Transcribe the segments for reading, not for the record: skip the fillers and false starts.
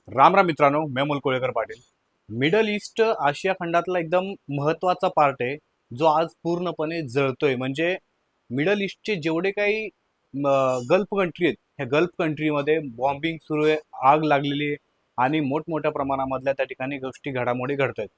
राम राम मित्रांनो, मी Amol Kolekar Patil. Middle east आशिया खंडातला एकदम महत्त्वाचा पार्ट आहे, जो आज पूर्णपणे जळतोय. म्हणजे मिडल ईस्टचे जेवढे काही गल्फ कंट्री आहेत, ह्या गल्फ कंट्रीमध्ये बॉम्बिंग सुरू आहे, आग लागलेली आहे आणि मोठमोठ्या प्रमाणामधल्या त्या ठिकाणी गोष्टी घडामोडी घडत आहेत.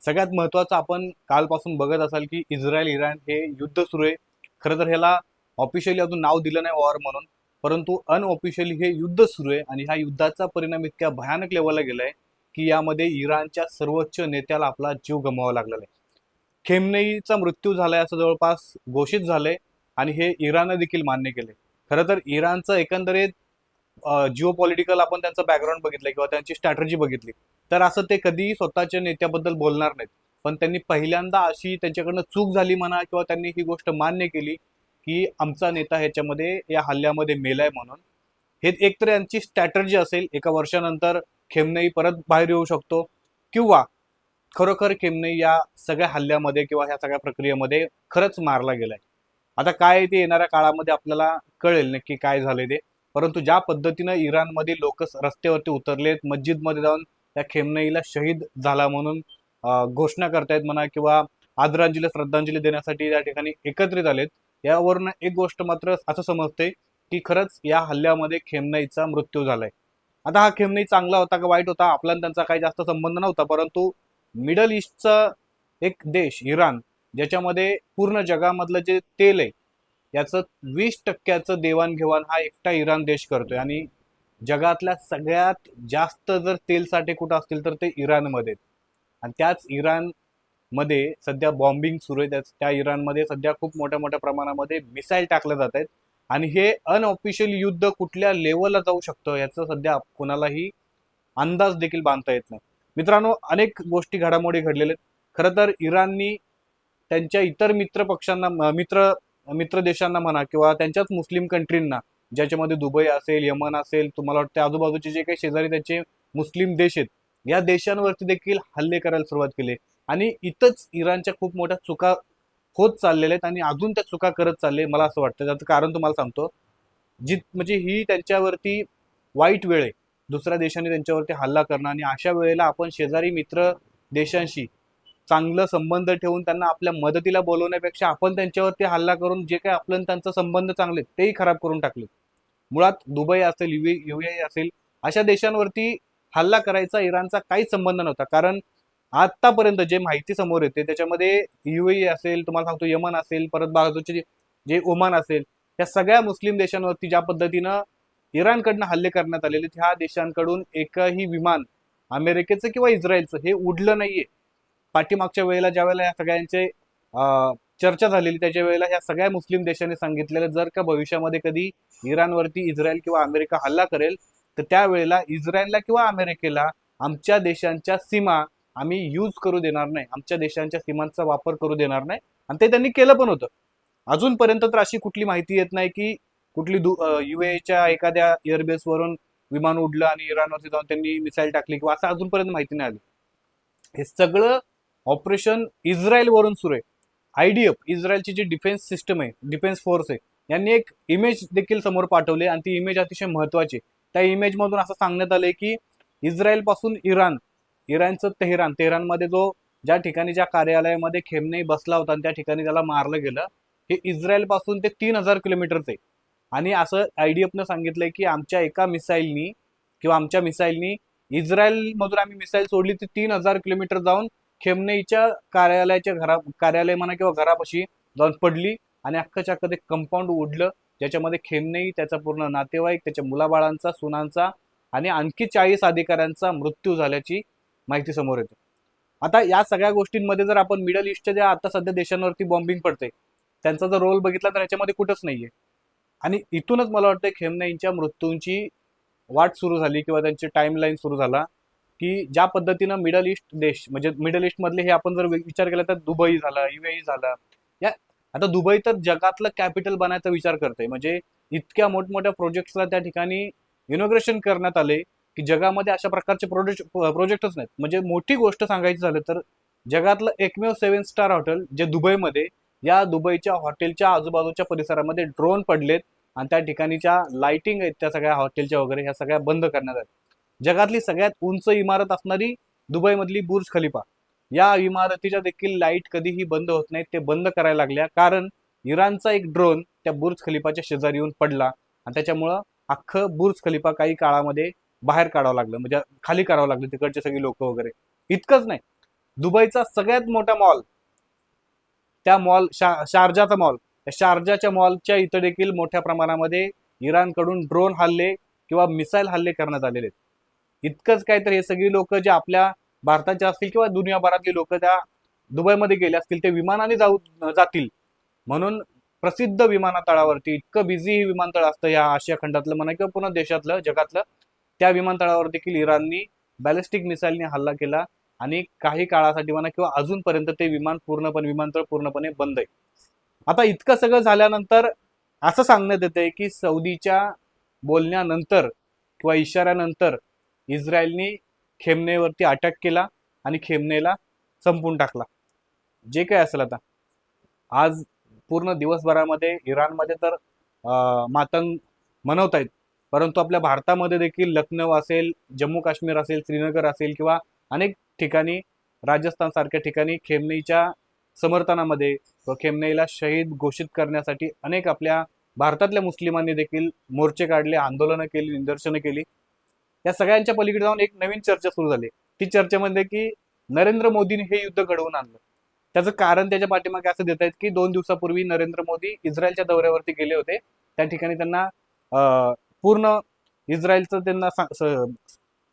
सगळ्यात महत्त्वाचं आपण कालपासून बघत असाल की इस्रायल इराण हे युद्ध सुरू आहे. खरं तर ह्याला ऑफिशियली अजून नाव दिलं नाही वॉर म्हणून, परंतु अनऑफिशियली हे युद्ध सुरू आहे आणि ह्या युद्धाचा परिणाम इतक्या भयानक लेवलला गेलाय की यामध्ये इराणच्या सर्वोच्च नेत्याला आपला जीव गमवावा लागलेला आहे. खेमनेईचा मृत्यू झालाय असं जवळपास घोषित झालंय आणि हे इराणनं देखील मान्य केले. खरं तर इराणचं एकंदरीत जिओ पॉलिटिकल आपण त्यांचं बॅकग्राऊंड बघितलं किंवा त्यांची स्ट्रॅटर्जी बघितली तर असं ते कधीही स्वतःच्या नेत्याबद्दल बोलणार नाहीत. पण त्यांनी पहिल्यांदा अशी त्यांच्याकडनं चूक झाली म्हणा किंवा त्यांनी ही गोष्ट मान्य केली की आमचा नेता ह्याच्यामध्ये या हल्ल्यामध्ये मेलाय म्हणून. हे एकतर यांची स्ट्रॅटर्जी असेल, एका वर्षानंतर खेमनेई परत बाहेर येऊ शकतो किंवा खरोखर खेमनेई या सगळ्या हल्ल्यामध्ये किंवा ह्या सगळ्या प्रक्रियेमध्ये खरंच मारला गेलाय. आता काय ते येणाऱ्या काळामध्ये आपल्याला कळेल नक्की काय झाले ते. परंतु ज्या पद्धतीनं इराणमध्ये लोक रस्त्यावरती उतरलेत, मस्जिदमध्ये जाऊन त्या खेमनेईला शहीद झाला म्हणून घोषणा करतायत म्हणा किंवा आदरांजली श्रद्धांजली देण्यासाठी त्या ठिकाणी एकत्रित आलेत. यावरून एक गोष्ट मात्र असं समजते की खरंच या हल्ल्यामध्ये खेमनेईचा मृत्यू झालाय. आता हा खेमनेई चांगला होता का वाईट होता आपला त्यांचा काही जास्त संबंध नव्हता, परंतु मिडल ईस्टचा एक देश इराण, ज्याच्यामध्ये पूर्ण जगामधलं जे तेल आहे याचं 20% देवाणघेवाण हा एकटा इराण देश करतोय आणि जगातल्या सगळ्यात जास्त जर तेल साठे कुठं असतील तर ते इराणमध्ये. आणि त्याच इराणमध्ये सध्या बॉम्बिंग सुरू आहे. त्या इराणमध्ये सध्या खूप मोठ्या मोठ्या प्रमाणामध्ये मिसाईल टाकल्या जात आहेत आणि हे अनऑफिशियल युद्ध कुठल्या लेवलला जाऊ शकतं याचं सध्या कोणालाही अंदाज देखील बांधता येत नाही. मित्रांनो, अनेक गोष्टी घडामोडी घडलेल्या आहेत. खरं तर इराणनी त्यांच्या इतर मित्र पक्षांना मित्र मित्र देशांना म्हणा किंवा त्यांच्याच मुस्लिम कंट्रींना, ज्याच्यामध्ये दुबई असेल, यमन असेल, तुम्हाला वाटते आजूबाजूचे जे काही शेजारी त्यांचे मुस्लिम देश आहेत, या देशांवरती देखील हल्ले करायला सुरुवात केली आणि इथंच इराणच्या खूप मोठ्या चुका होत चाललेल्या आहेत आणि अजून त्या चुका करत चालले. मला असं वाटतं त्याचं कारण तुम्हाला सांगतो. जी म्हणजे ही त्यांच्यावरती वाईट वेळ आहे, दुसऱ्या देशाने त्यांच्यावरती हल्ला करणं आणि अशा वेळेला आपण शेजारी मित्र देशांशी चांगलं संबंध ठेवून त्यांना आपल्या मदतीला बोलवण्यापेक्षा आपण त्यांच्यावरती हल्ला करून जे काही आपलं त्यांचा संबंध चांगले तेही खराब करून टाकले. मुळात दुबई असेल, युएई असेल, अशा देशांवरती हल्ला करायचा इराणचा काहीच संबंध नव्हता. कारण आतापर्यंत जे माहिती समोर येते त्याच्यामध्ये युएई असेल, तुम्हाला सांगतो यमन असेल, परत बाजूचे जे ओमान असेल, या सगळ्या मुस्लिम देशांवरती ज्या पद्धतीनं इराणकडनं हल्ले करण्यात आलेले, ह्या देशांकडून एकही विमान अमेरिकेचं किंवा इस्रायलचं हे उडलं नाहीये. पाठीमागच्या वेळेला ज्या वेळेला या सगळ्यांचे चर्चा झालेली त्याच्या वेळेला ह्या सगळ्या मुस्लिम देशांनी सांगितलेलं जर का भविष्यामध्ये कधी इराणवरती इस्रायल किंवा अमेरिका हल्ला करेल तर त्यावेळेला इस्रायलला किंवा अमेरिकेला आमच्या देशांच्या सीमा आम्ही यूज करू देणार नाही, आमच्या देशांच्या सीमांचा वापर करू देणार नाही. आणि ते त्यांनी केलं पण होतं. अजूनपर्यंत तर अशी कुठली माहिती येत नाही की कुठली युएच्या एखाद्या एअरबेसवरून विमान उडलं आणि इराणवरती जाऊन त्यांनी मिसाईल टाकली किंवा असं अजूनपर्यंत माहिती नाही आली. हे सगळं ऑपरेशन इस्रायल वरून सुरू आहे. आयडीएफ इस्रायलची जी डिफेन्स सिस्टम आहे, डिफेन्स फोर्स आहे, यांनी एक इमेज देखील समोर पाठवली आणि ती इमेज अतिशय महत्वाची. त्या इमेज मधून असं सांगण्यात आलंय की इस्रायल पासून इराणचं तेहरानमध्ये जो ज्या ठिकाणी ज्या कार्यालयामध्ये खेमनेई बसला होता आणि त्या ठिकाणी त्याला मारलं गेलं, हे इस्रायल पासून ते 3,000 किलोमीटरच आहे. आणि असं आयडीएफनं सांगितलंय की आमच्या एका मिसाईलनी किंवा आमच्या मिसाईलनी इस्रायल मधून आम्ही मिसाईल सोडली ती 3,000 किलोमीटर जाऊन खेमनेईच्या कार्यालय म्हणा किंवा घरापाशी जाऊन पडली आणि अख्खच्या अख्खं ते कंपाऊंड उडलं, ज्याच्यामध्ये खेमनेई, त्याचा पूर्ण नातेवाईक, त्याच्या मुलाबाळांचा, सुनांचा आणि आणखी 40 अधिकाऱ्यांचा मृत्यू झाल्याची माहिती समोर येते. आता या सगळ्या गोष्टींमध्ये जर आपण मिडल ईस्टच्या ज्या आता सध्या देशांवरती बॉम्बिंग पडते त्यांचा जर रोल बघितला तर ह्याच्यामध्ये कुठंच नाहीये. आणि इथूनच मला वाटतं खेमनेईंच्या मृत्यूंची वाट सुरू झाली किंवा त्यांची टाइमलाईन सुरू झाला की ज्या पद्धतीनं मिडल ईस्ट देश, म्हणजे मिडल ईस्ट मधले हे आपण जर विचार केला तर दुबई झालं, युएई झालं. या आता दुबई तर जगातलं कॅपिटल बनायचा विचार करते. म्हणजे इतक्या मोठमोठ्या प्रोजेक्ट्सला त्या ठिकाणी इनॉग्रेशन करण्यात आले की जगामध्ये अशा प्रकारचे प्रोजेक्टच नाहीत. म्हणजे मोठी गोष्ट सांगायची झालं तर जगातलं एकमेव 7 स्टार हॉटेल जे दुबईमध्ये, या दुबईच्या हॉटेलच्या आजूबाजूच्या परिसरामध्ये ड्रोन पडलेत आणि त्या ठिकाणीच्या लाइटिंग आहेत त्या सगळ्या हॉटेलच्या वगैरे ह्या सगळ्या बंद करण्यात आल्या. जगातली सगळ्यात उंच इमारत असणारी दुबईमधली बुर्ज खलिफा, या इमारतीच्या देखील लाईट कधीही बंद होत नाहीत, ते बंद करायला लागल्या कारण इराणचा एक ड्रोन त्या बुर्ज खलिफाच्या शेजारी येऊन पडला आणि त्याच्यामुळं अख्खं बुर्ज खलिफा काही काळामध्ये बाहेर काढावं लागलं, म्हणजे खाली करावं लागलं तिकडचे सगळे लोक वगैरे. इतकंच नाही, दुबईचा सगळ्यात मोठा मॉल, त्या मॉल शारजाचा मॉल, त्या शारजाच्या मॉलच्या इथं देखील मोठ्या प्रमाणामध्ये इराणकडून ड्रोन हल्ले किंवा मिसाईल हल्ले करण्यात आलेले आहेत. इतकंच काय तर हे सगळी लोक जे आपल्या भारताचे असतील किंवा दुनियाभरातली लोक त्या दुबईमध्ये गेले असतील ते विमानाने जातील म्हणून प्रसिद्ध विमानतळावरती, इतकं बिझी हे विमानतळ असतं या आशिया खंडातलं म्हणा किंवा पूर्ण देशातलं जगातलं, त्या विमानतळावर देखील इराणनी बॅलिस्टिक मिसाईलने हल्ला केला आणि काही काळासाठी म्हणा किंवा अजूनपर्यंत ते विमानतळ पूर्णपणे बंद आहे. आता इतकं सगळं झाल्यानंतर असं सांगण्यात येतंय की सौदीच्या बोलण्यानंतर किंवा इशाऱ्यानंतर इस्रायलनी खेमनेवरती अटॅक केला आणि खेमनेला संपून टाकला. जे काय असेल आता, आज पूर्ण दिवसभरामध्ये इराणमध्ये तर मातंग मनवतायत, परंतु आपल्या भारतामध्ये देखील लखनौ असेल, जम्मू काश्मीर असेल, श्रीनगर असेल किंवा अनेक ठिकाणी, राजस्थान सारख्या ठिकाणी खेमनेच्या समर्थनामध्ये व खेमनेला शहीद घोषित करण्यासाठी अनेक आपल्या भारतातल्या मुस्लिमांनी देखील मोर्चे काढले, आंदोलनं केली, निदर्शनं केली. या सगळ्यांच्या पलीकडे जाऊन एक नवीन चर्चा सुरू झाली. ती चर्चेमध्ये की नरेंद्र मोदींनी हे युद्ध घडवून आणलं. त्याचं कारण त्याच्या पाठीमागे असं देत आहेत की 2 दिवसापूर्वी नरेंद्र मोदी इस्रायलच्या दौऱ्यावरती गेले होते. त्या ठिकाणी त्यांना पूर्ण इस्रायलचं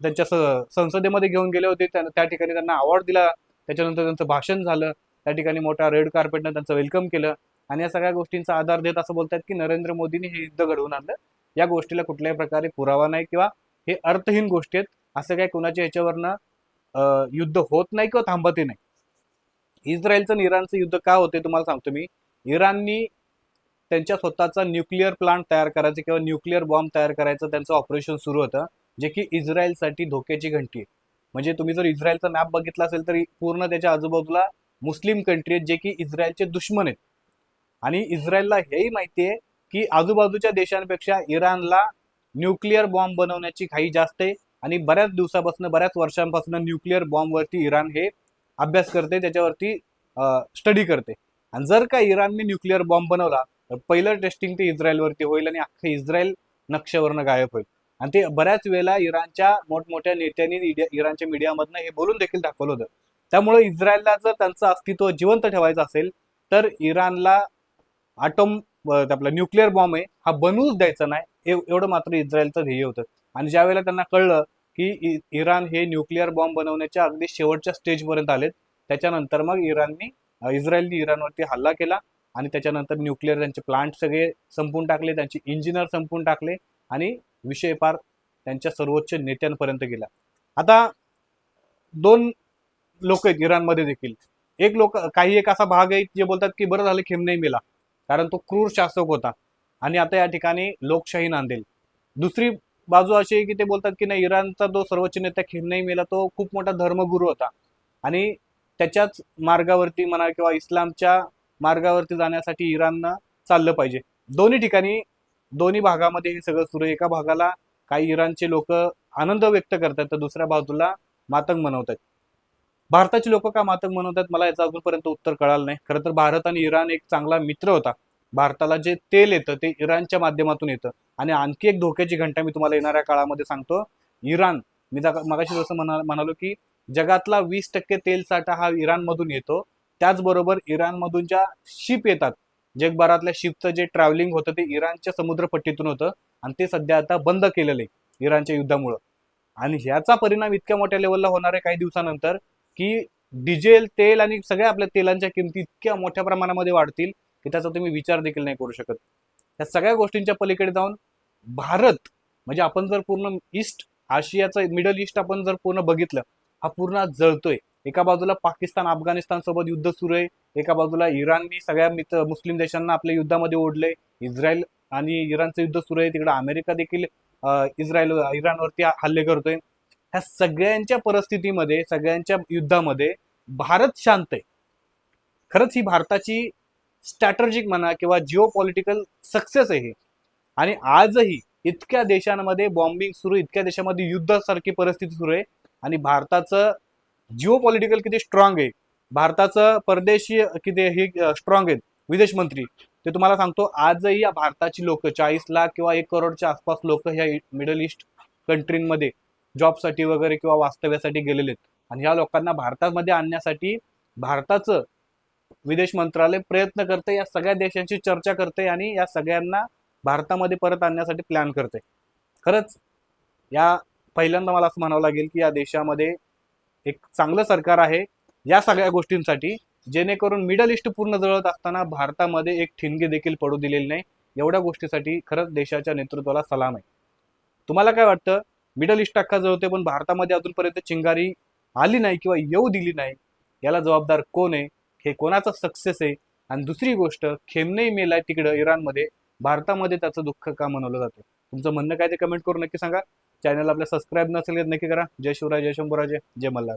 त्यांच्या संसदेमध्ये घेऊन गेले होते. त्या ठिकाणी त्यांना अवॉर्ड दिला, त्याच्यानंतर त्यांचं भाषण झालं, त्या ठिकाणी मोठ्या रेड कार्पेटनं त्यांचं वेलकम केलं आणि या सगळ्या गोष्टींचा आधार देत असं बोलतात की नरेंद्र मोदींनी हे युद्ध घडवून आणलं. या गोष्टीला कुठल्याही प्रकारे पुरावा नाही किंवा हे अर्थहीन गोष्टी आहेत. असं काय कुणाच्या ह्याच्यावरनं युद्ध होत नाही किंवा थांबतही नाही. इस्रायलचं आणि इराणचं युद्ध का होते तुम्हाला सांगतो मी. इराणनी त्यांच्या स्वतःचा न्यूक्लिअर प्लांट तयार करायचं किंवा न्यूक्लिअर बॉम्ब तयार करायचं त्यांचं ऑपरेशन सुरू होतं, जे की इस्रायलसाठी धोक्याची घंटी आहे. म्हणजे तुम्ही जर इस्रायलचा मॅप बघितला असेल तर पूर्ण त्याच्या आजूबाजूला मुस्लिम कंट्री आहेत जे की इस्रायलचे दुश्मन आहेत आणि इस्रायलला हेही माहिती आहे की आजूबाजूच्या देशांपेक्षा इराणला न्यूक्लिअर बॉम्ब बनवण्याची घाई जास्त आहे आणि बऱ्याच दिवसापासून, बऱ्याच वर्षांपासून न्यूक्लिअर बॉम्बवरती इराण हे अभ्यास करते, त्याच्यावरती स्टडी करते. आणि जर का इराणने न्यूक्लिअर बॉम्ब बनवला तर पहिलं टेस्टिंग ते इस्रायलवरती होईल आणि अख्खं इस्रायल नक्षावरनं गायब होईल. आणि ते बऱ्याच वेळेला इराणच्या मोठमोठ्या नेत्यांनी इराणच्या मीडियामधनं हे बोलून देखील दाखवलं होतं. त्यामुळे इस्रायलला जर त्यांचं अस्तित्व जिवंत ठेवायचं असेल तर इराणला आपला न्यूक्लिअर बॉम्ब आहे हा बनवूच द्यायचा नाही, एवढं मात्र इस्रायलचं ध्येय होतं. आणि ज्या वेळेला त्यांना कळलं की इराण हे न्यूक्लिअर बॉम्ब बनवण्याच्या अगदी शेवटच्या स्टेजपर्यंत आलेत, त्याच्यानंतर मग इस्रायलने इराणवरती हल्ला केला आणि त्याच्यानंतर न्यूक्लिअर त्यांचे प्लांट सगळे संपून टाकले, त्यांचे इंजिनियर संपून टाकले आणि विषय पार त्यांच्या सर्वोच्च नेत्यांपर्यंत गेला. आता 2 लोक आहेत इराणमध्ये देखील. एक असा भाग आहे जे बोलतात की बरं झालं खेमनेई मेला, कारण तो क्रूर शासक होता आणि आता या ठिकाणी लोकशाही नांदेल. दुसरी बाजू अशी आहे की ते बोलतात की नाही, इराणचा जो सर्वोच्च नेता खेमनेई मेला तो खूप मोठा धर्मगुरू होता आणि त्याच्याच मार्गावरती म्हणा किंवा इस्लामच्या मार्गावरती जाण्यासाठी इराणनं चाललं पाहिजे. दोन्ही ठिकाणी, दोन्ही भागामध्ये हे सगळं सुरू आहे. एका भागाला काही इराणचे लोक आनंद व्यक्त करतात तर दुसऱ्या बाजूला मातंग मनवतात. भारताचे लोक का मातंग मनवतात मला याचं अजूनपर्यंत उत्तर कळालं नाही. खरं तर भारत आणि इराण एक चांगला मित्र होता. भारताला जे तेल येतं ते इराणच्या माध्यमातून येतं. आणि आणखी एक धोक्याची घंटा मी तुम्हाला येणाऱ्या काळामध्ये सांगतो. इराण, मी मगाशी जसं म्हणालो की जगातला 20% तेल साठा हा इराणमधून येतो. त्याचबरोबर इराणमधून ज्या शिप येतात, जगभरातल्या शिपचं जे ट्रॅव्हलिंग होतं ते इराणच्या समुद्रपट्टीतून होतं आणि ते सध्या आता बंद केलेलं आहे इराणच्या युद्धामुळं. आणि ह्याचा परिणाम इतक्या मोठ्या लेवलला होणार आहे काही दिवसानंतर की डिझेल, तेल आणि सगळ्या आपल्या तेलांच्या किमती इतक्या मोठ्या प्रमाणामध्ये वाढतील की त्याचा तुम्ही विचार देखील नाही करू शकत. या सगळ्या गोष्टींच्या पलीकडे जाऊन भारत, म्हणजे आपण जर पूर्ण ईस्ट आशियाचं, मिडल ईस्ट आपण जर पूर्ण बघितलं, हा पूर्ण जळतोय. एका बाजूला पाकिस्तान अफगाणिस्तान सोबत युद्ध सुरू आहे, एका बाजूला इराणनी सगळ्या मुस्लिम देशांना आपल्या युद्धामध्ये ओढलंय, इस्रायल आणि इराणचं युद्ध सुरू आहे, तिकडे अमेरिका देखील इराणवरती हल्ले करतोय. ह्या सगळ्यांच्या परिस्थितीमध्ये, सगळ्यांच्या युद्धामध्ये भारत शांत आहे. खरंच ही भारताची स्ट्रॅटेजिक म्हणा किंवा जिओ पॉलिटिकल सक्सेस आहे. आणि आजही इतक्या देशांमध्ये बॉम्बिंग सुरू आहे, इतक्या देशामध्ये युद्धासारखी परिस्थिती सुरू आहे आणि भारताचं जिओ पॉलिटिकल किती स्ट्रॉंग आहे, भारताचं परदेशी किती हे स्ट्रॉंग आहेत विदेश मंत्री, ते तुम्हाला सांगतो. आजही या भारताची लोक 40 लाख किंवा 1 करोडच्या आसपास लोक ह्या मिडल ईस्ट कंट्रीमध्ये जॉबसाठी वगैरे किंवा वास्तव्यासाठी गेलेले आहेत. आणि ह्या लोकांना भारतामध्ये आणण्यासाठी भारताचं विदेश मंत्रालय प्रयत्न करते, या सगळ्या देशांची चर्चा करते आणि या सगळ्यांना भारतामध्ये परत आणण्यासाठी प्लॅन करते. खरंच या पहिल्यांदा मला असं म्हणावं लागेल की या देशामध्ये एक चांगलं सरकार आहे या सगळ्या गोष्टींसाठी, जेणेकरून मिडल ईस्ट पूर्ण जळत असताना भारतामध्ये एक ठिणगी देखील पडू दिलेली नाही. एवढ्या गोष्टीसाठी खरंच देशाच्या नेतृत्वाला सलाम आहे. तुम्हाला काय वाटतं? मिडल ईस्ट अख्खा जळतोय पण भारतामध्ये अजूनपर्यंत चिंगारी आली नाही किंवा येऊ दिली नाही, याला जबाबदार कोण आहे? हे कोणाचा सक्सेस आहे? आणि दुसरी गोष्ट, खेमनेई मेलाय तिकडं इराणमध्ये, भारतामध्ये त्याचं दुःख का मनवलं जातं? तुमचं म्हणणं काय ते कमेंट करून नक्की सांगा. चॅनल आपल्या सबस्क्राईब नसेल तर नक्की करा. जय शिवराय, जय शंभूराजे, जय मल्हार.